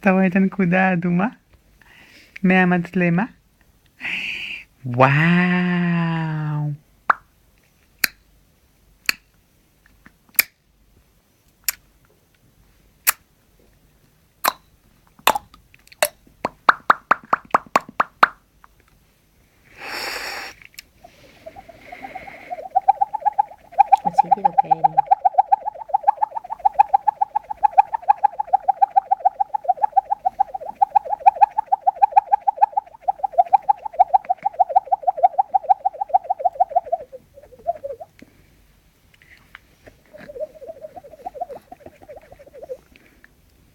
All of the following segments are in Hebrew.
אתה רואה את הנקודה האדומה? מהמצלמה? וואו. עשיתי לו כאלה.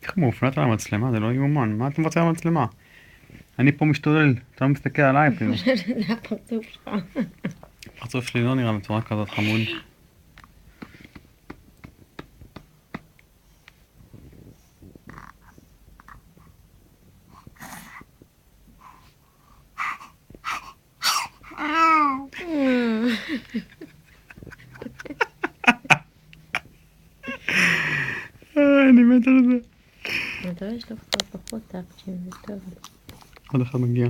איך מאופנת על המצלמה? זה לא יאומן. מה אתה רוצה על המצלמה? אני פה משתולל, אתה לא מסתכל עליי אפילו. זה הפרצוף שלך. הפרצוף שלי לא נראה בצורה כזאת חמוד. אני מת על זה. אתה רואה, יש לו פחות טאפצ'ים, זה טוב. עוד אחד מגיע.